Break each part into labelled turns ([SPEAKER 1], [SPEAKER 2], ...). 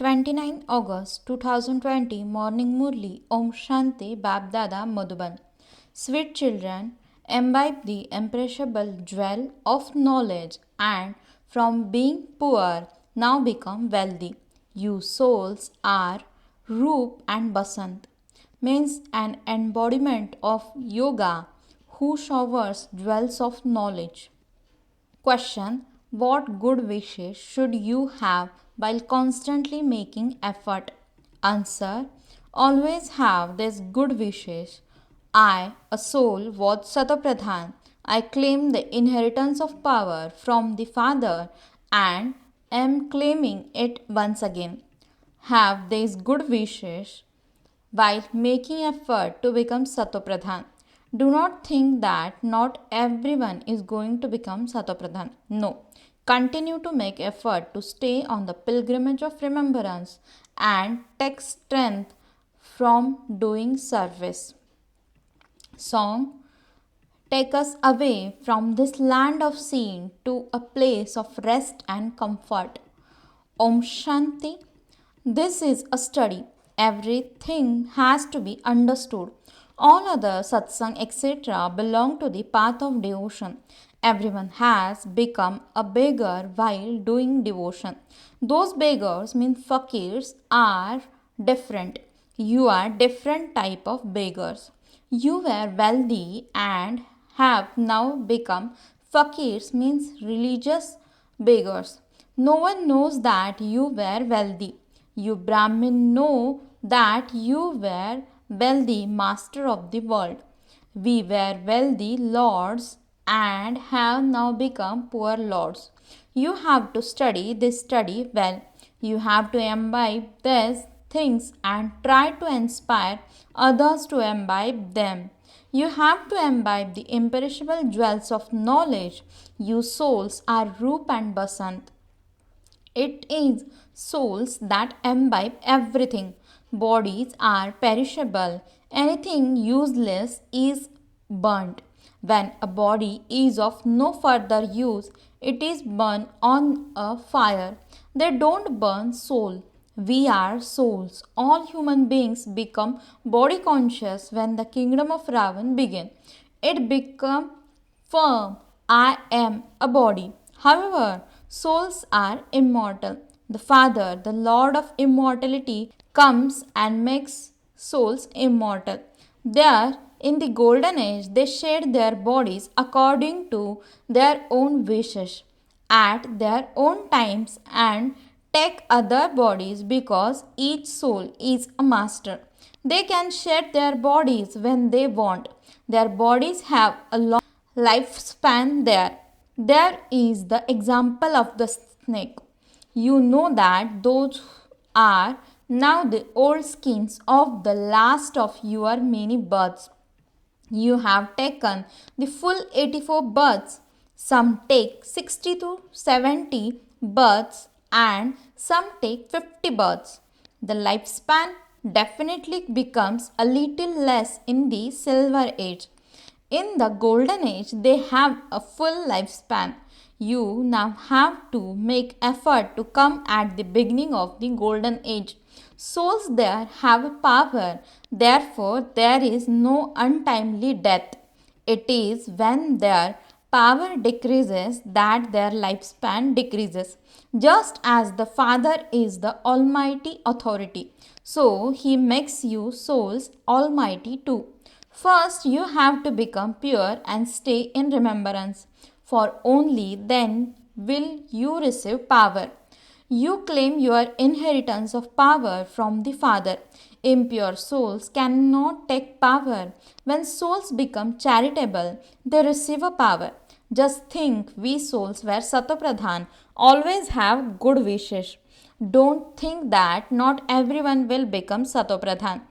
[SPEAKER 1] 29 August 2020 Morning Murli Om Shanti Babdada Madhuban. Sweet children, imbibe the imperishable jewel of knowledge and from being poor now become wealthy. You souls are Roop and Basant, means an embodiment of yoga who showers jewels of knowledge. Question: what good wishes should you have while constantly making effort? Answer: always have these good wishes. I, a soul, was Satapradhan. I claim the inheritance of power from the Father and am claiming it once again. Have these good wishes while making effort to become Satopradhan. Do not think that not everyone is going to become Satopradhan. No. Continue to make effort to stay on the pilgrimage of remembrance and take strength from doing service. Song: take us away from this land of sin to a place of rest and comfort. Om Shanti. This is a study. Everything has to be understood. All other satsang etc. belong to the path of devotion. Everyone has become a beggar while doing devotion. Those beggars mean fakirs are different. You are different type of beggars. You were wealthy and have now become fakirs means religious beggars. No one knows that you were wealthy. You Brahmin know that you were wealthy master of the world. We were wealthy lords and have now become poor lords. You have to study this study well. You have to imbibe these things and try to inspire others to imbibe them. You have to imbibe the imperishable jewels of knowledge. You souls are Roop and Basant. It is souls that imbibe everything. Bodies are perishable. Anything useless is burnt. When a body is of no further use, it is burned on a fire. They don't burn soul. We are souls. All human beings become body conscious when the kingdom of Ravan began. It became firm. I am a body. However, souls are immortal. The Father, the Lord of immortality, comes and makes souls immortal. There, in the golden age, they shed their bodies according to their own wishes, at their own times, and take other bodies because each soul is a master. They can shed their bodies when they want. Their bodies have a long lifespan there. There is the example of the snake. You know that those are now the old skins of the last of your many births. You have taken the full 84 births. Some take 60 to 70 births and some take 50 births. The lifespan definitely becomes a little less in the silver age. In the golden age, they have a full lifespan. You now have to make effort to come at the beginning of the golden age. Souls there have power, therefore, there is no untimely death. It is when their power decreases that their lifespan decreases. Just as the Father is the Almighty authority, so He makes you souls Almighty too. First, you have to become pure and stay in remembrance, for only then will you receive power. You claim your inheritance of power from the Father. Impure souls cannot take power. When souls become charitable, they receive a power. Just think we souls were Satopradhan, always have good wishes. Don't think that not everyone will become Satopradhan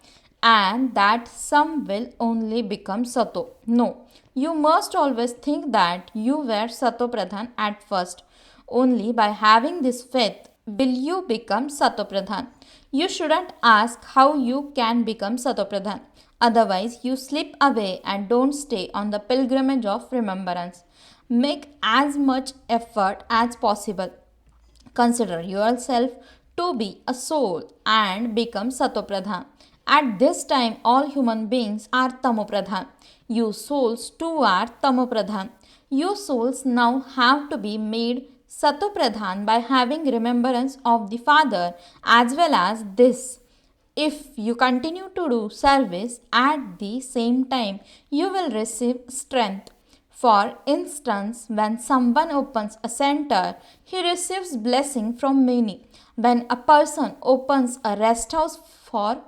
[SPEAKER 1] and that some will only become Sato. No, you must always think that you were Satopradhan at first. Only by having this faith will you become Satopradhan. You shouldn't ask how you can become Satopradhan. Otherwise, you slip away and don't stay on the pilgrimage of remembrance. Make as much effort as possible. Consider yourself to be a soul and become Satopradhan. At this time, all human beings are Tamopradhan. You souls too are Tamopradhan. You souls now have to be made Satopradhan by having remembrance of the Father as well as this. If you continue to do service at the same time, you will receive strength. For instance, when someone opens a center, he receives blessing from many. When a person opens a rest house for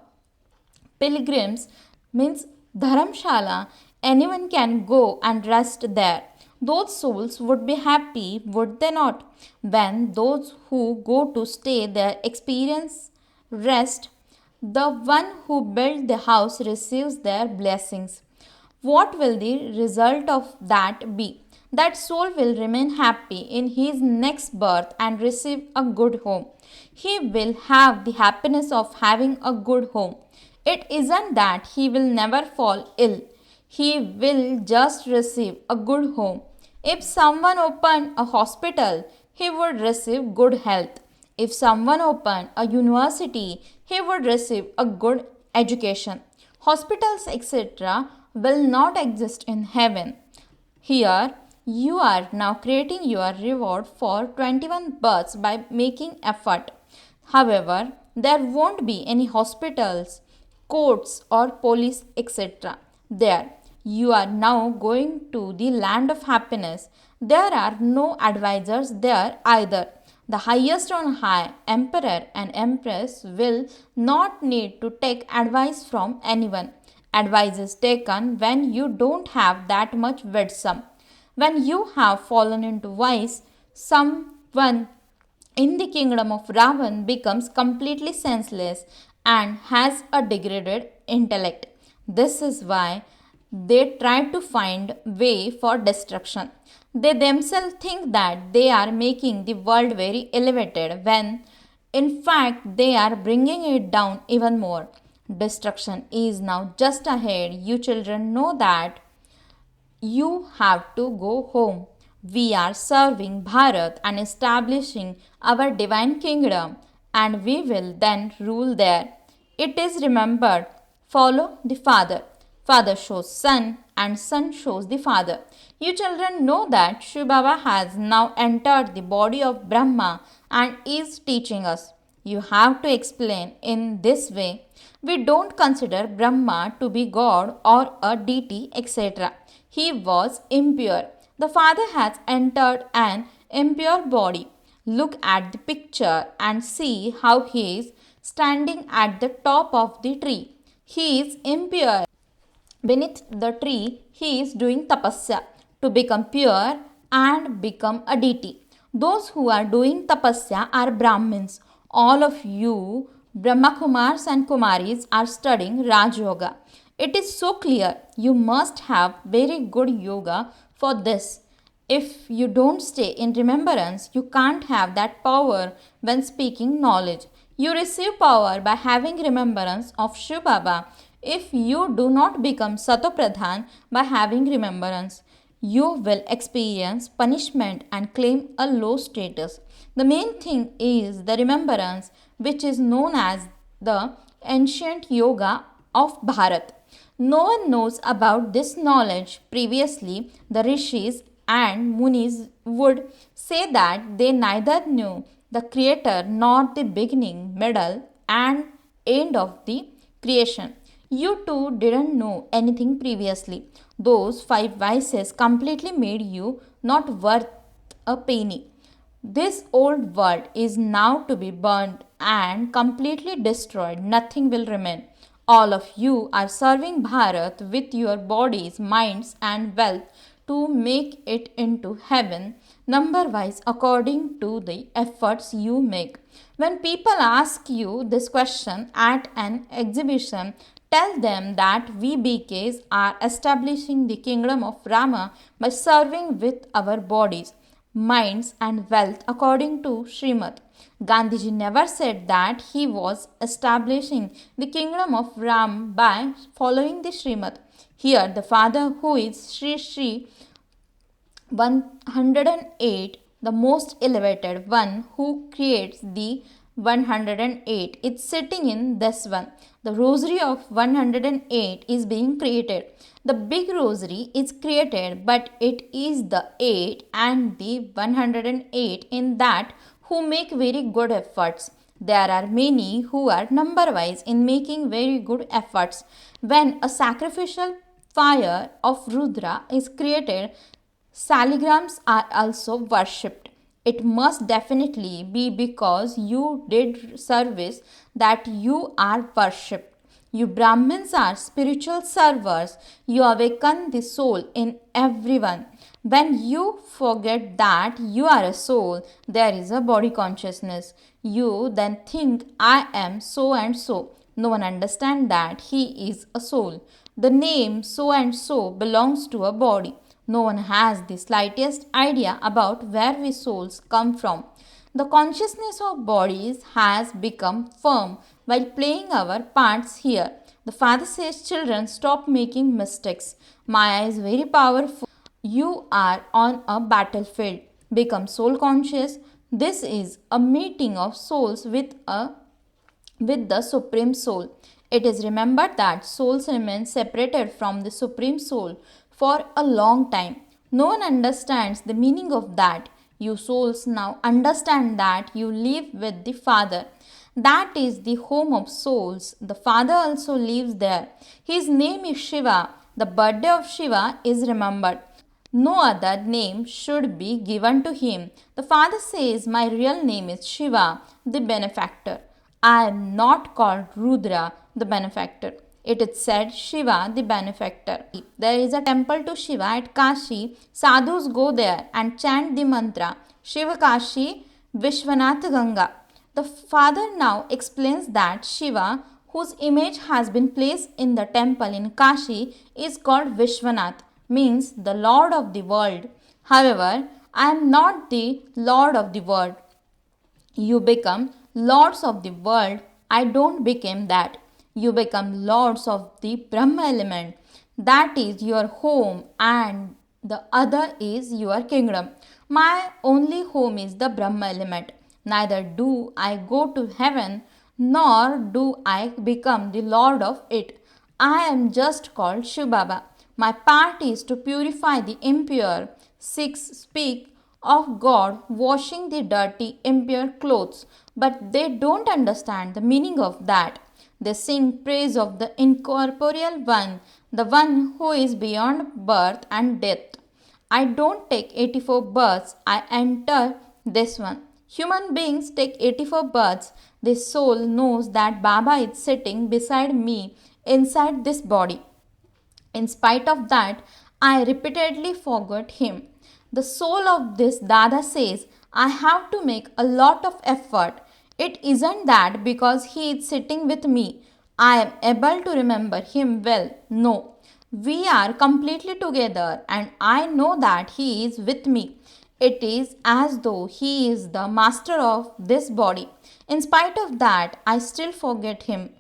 [SPEAKER 1] pilgrims, means dharamshala, anyone can go and rest there. Those souls would be happy, would they not? When those who go to stay there experience rest, the one who built the house receives their blessings. What will the result of that be? That soul will remain happy in his next birth and receive a good home. He will have the happiness of having a good home. It isn't that he will never fall ill. He will just receive a good home. If someone opened a hospital, he would receive good health. If someone opened a university, he would receive a good education. Hospitals, etc., will not exist in heaven. Here, you are now creating your reward for 21 births by making effort. However, there won't be any hospitals, courts, or police, etc. there. You are now going to the land of happiness. There are no advisors there either. The highest on high, emperor and empress, will not need to take advice from anyone. Advice is taken when you don't have that much wisdom. When you have fallen into vice, someone in the kingdom of Ravan becomes completely senseless and has a degraded intellect. This is why they try to find way for destruction. They themselves think that they are making the world very elevated when in fact they are bringing it down even more. Destruction is now just ahead. You children know that you have to go home. We are serving Bharat and establishing our divine kingdom, and we will then rule there. It is remembered, follow the Father. Father shows Son, and Son shows the Father. You children know that Shiv Baba has now entered the body of Brahma and is teaching us. You have to explain in this way. We don't consider Brahma to be God or a deity, etc. He was impure. The Father has entered an impure body. Look at the picture and see how he is standing at the top of the tree. He is impure. Beneath the tree, he is doing tapasya to become pure and become a deity. Those who are doing tapasya are Brahmins. All of you, Brahmakumars and Kumaris, are studying Raj Yoga. It is so clear you must have very good yoga for this. If you don't stay in remembrance, you can't have that power when speaking knowledge. You receive power by having remembrance of Shiv Baba. If you do not become Satopradhan by having remembrance, you will experience punishment and claim a low status. The main thing is the remembrance, which is known as the ancient yoga of Bharat. No one knows about this knowledge. Previously, the rishis and munis would say that they neither knew the creator nor the beginning, middle, and end of the creation. You too didn't know anything previously. Those five vices completely made you not worth a penny. This old world is now to be burned and completely destroyed. Nothing will remain. All of you are serving Bharat with your bodies, minds, and wealth to make it into heaven, number wise, according to the efforts you make. When people ask you this question at an exhibition, tell them that we BKs are establishing the kingdom of Rama by serving with our bodies, minds, and wealth according to Srimad. Gandhiji never said that he was establishing the kingdom of Ram by following the Srimad. Here, the father, who is Sri Sri 108, the most elevated one who creates the 108. It's sitting in this one. The rosary of 108 is being created. The big rosary is created, but it is the 8 and the 108 in that who make very good efforts. There are many who are number wise in making very good efforts. When a sacrificial fire of Rudra is created, saligrams are also worshipped. It must definitely be because you did service that you are worshipped. You Brahmins are spiritual servers. You awaken the soul in everyone. When you forget that you are a soul, there is a body consciousness. You then think, I am so and so. No one understands that he is a soul. The name so and so belongs to a body. No one has the slightest idea about where we souls come from. The consciousness of bodies has become firm while playing our parts here. The father says, children, stop making mistakes. Maya is very powerful. You are on a battlefield. Become soul conscious. This is a meeting of souls with the Supreme Soul. It is remembered that souls remain separated from the Supreme Soul for a long time. No one understands the meaning of that. You souls now understand that you live with the Father. That is the home of souls. The Father also lives there. His name is Shiva. The birthday of Shiva is remembered. No other name should be given to him. The Father says, my real name is Shiva, the benefactor. I am not called Rudra, the benefactor. It is said Shiva, the benefactor. There is a temple to Shiva at Kashi. Sadhus go there and chant the mantra Shiva Kashi Vishwanath Ganga. The Father now explains that Shiva, whose image has been placed in the temple in Kashi, is called Vishwanath, means the Lord of the world. However, I am not the Lord of the world. You become lords of the world. I don't become that. You become lords of the Brahma element. That is your home and the other is your kingdom. My only home is the Brahma element. Neither do I go to heaven nor do I become the lord of it. I am just called Shiv Baba. My part is to purify the impure. Sikhs speak of God washing the dirty, impure clothes, but they don't understand the meaning of that. They sing praise of the incorporeal one, the one who is beyond birth and death. I don't take 84 births, I enter this one. Human beings take 84 births. The soul knows that Baba is sitting beside me inside this body. In spite of that, I repeatedly forgot him. The soul of this Dada says, I have to make a lot of effort. It isn't that because he is sitting with me, I am able to remember him well. No, we are completely together and I know that he is with me. It is as though he is the master of this body. In spite of that, I still forget him.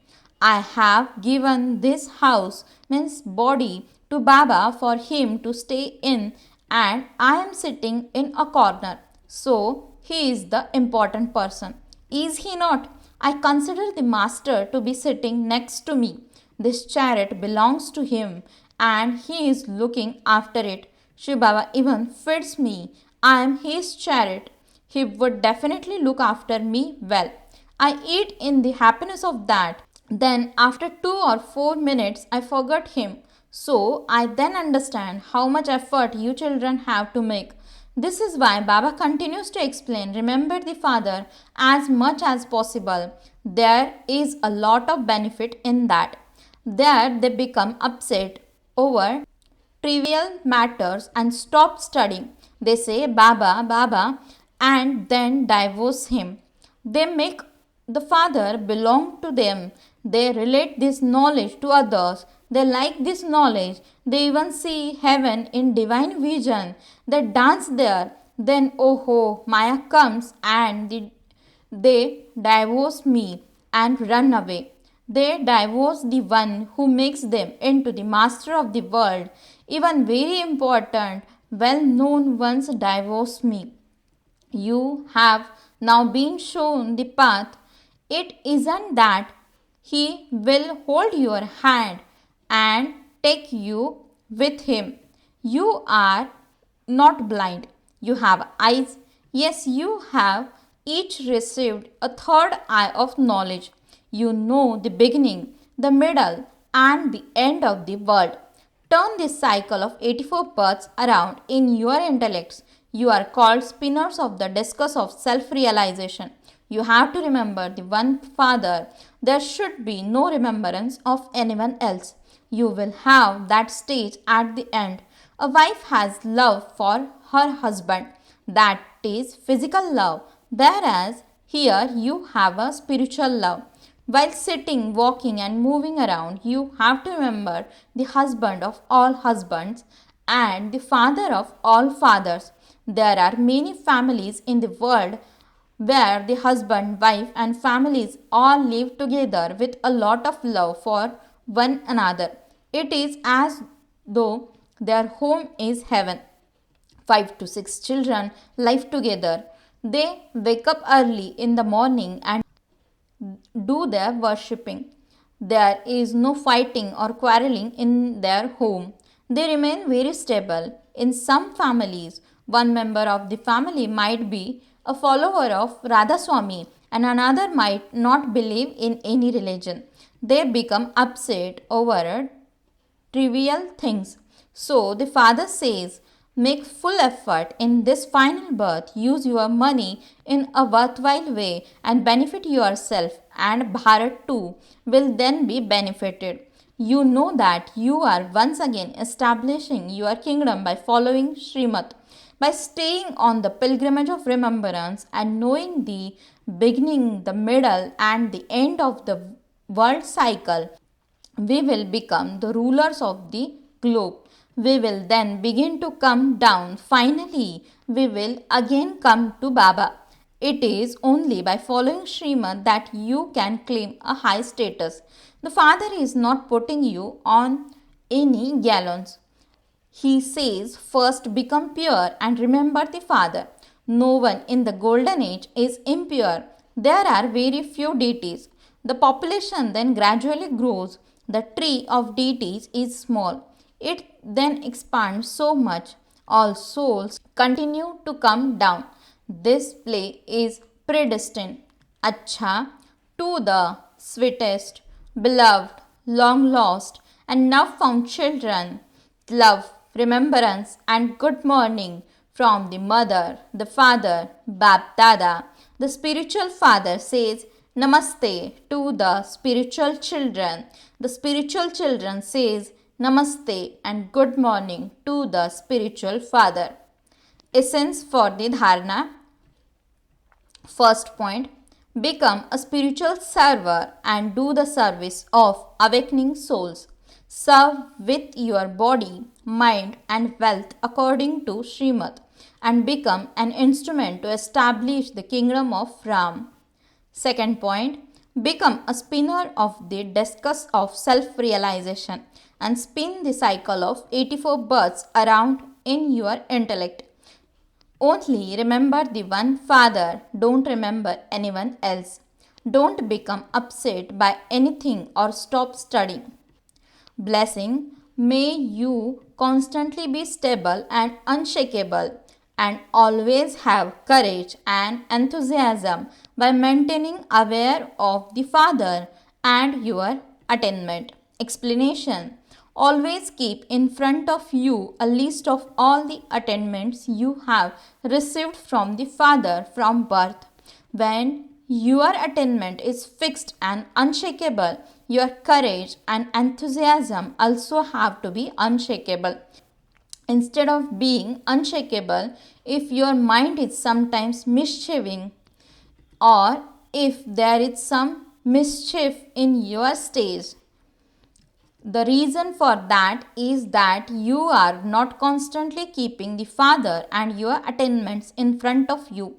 [SPEAKER 1] I have given this house, means body, to Baba for him to stay in, and I am sitting in a corner. So, he is the important person. Is he not? I consider the master to be sitting next to me. This chariot belongs to him, and he is looking after it. Shiv Baba even feeds me. I am his chariot. He would definitely look after me well. I eat in the happiness of that. Then, after 2 or 4 minutes, I forgot him. So, I then understand how much effort you children have to make. This is why Baba continues to explain remember the Father as much as possible. There is a lot of benefit in that. There they become upset over trivial matters and stop studying. They say Baba, Baba, and then divorce him. They make the Father belong to them. They relate this knowledge to others. They like this knowledge. They even see heaven in divine vision. They dance there. Then, oh ho, Maya comes and they divorce me and run away. They divorce the one who makes them into the master of the world. Even very important, well known ones divorce me. You have now been shown the path It isn't that he will hold your hand and take you with him. You are not blind. You have eyes. Yes, you have each received a third eye of knowledge. You know the beginning, the middle, and the end of the world. Turn this cycle of 84 births around in your intellects. You are called spinners of the discus of self realization. You have to remember the one Father. There should be no remembrance of anyone else. You will have that stage at the end. A wife has love for her husband, that is physical love, whereas here you have a spiritual love. While sitting, walking, and moving around, you have to remember the husband of all husbands and the father of all fathers. There are many families in the world where the husband, wife, and families all live together with a lot of love for one another. It is as though their home is heaven. 5 to 6 children live together. They wake up early in the morning and do their worshipping. There is no fighting or quarreling in their home. They remain very stable. In some families, one member of the family might be a follower of Radha Swami and another might not believe in any religion. They become upset over trivial things. So the father says, make full effort in this final birth, use your money in a worthwhile way and benefit yourself, and Bharat too will then be benefited. You know that you are once again establishing your kingdom by following Srimad, by staying on the pilgrimage of remembrance and knowing the beginning, the middle, and the end of the world cycle. We will become the rulers of the globe. We will then begin to come down. Finally, we will again come to Baba. It is only by following Srimad that you can claim a high status. The Father is not putting you on any gallons. He says, first become pure and remember the Father. No one in the golden age is impure. There are very few deities. The population then gradually grows. The tree of deities is small. It then expands so much. All souls continue to come down. This play is predestined. Acha, to the sweetest, beloved, long lost, and now found children. Love, remembrance, and good morning from the mother, the father, Bap Dada. The spiritual father says Namaste to the spiritual children. The spiritual children says Namaste and good morning to the spiritual father. Essence for the dharana. First point, become a spiritual server and do the service of awakening souls. Serve with your body, mind, and wealth according to Srimad and become an instrument to establish the kingdom of Ram. Second point, become a spinner of the discus of self realization and spin the cycle of 84 births around in your intellect. Only remember the one Father, don't remember anyone else. Don't become upset by anything or stop studying. Blessing, may you constantly be stable and unshakable and always have courage and enthusiasm by maintaining aware of the Father and your attainment. Explanation, always keep in front of you a list of all the attainments you have received from the Father from birth. When your attainment is fixed and unshakable, your courage and enthusiasm also have to be unshakable. Instead of being unshakable, if your mind is sometimes mischieving or if there is some mischief in your stage, the reason for that is that you are not constantly keeping the Father and your attainments in front of you.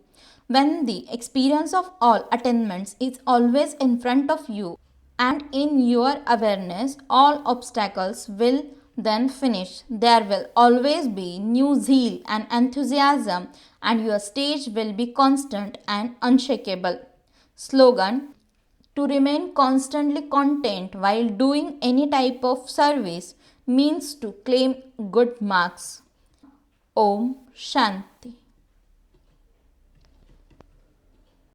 [SPEAKER 1] When the experience of all attainments is always in front of you and in your awareness, all obstacles will then finish. There will always be new zeal and enthusiasm, and your stage will be constant and unshakable. Slogan, To remain constantly content while doing any type of service means to claim good marks. Om Shanti.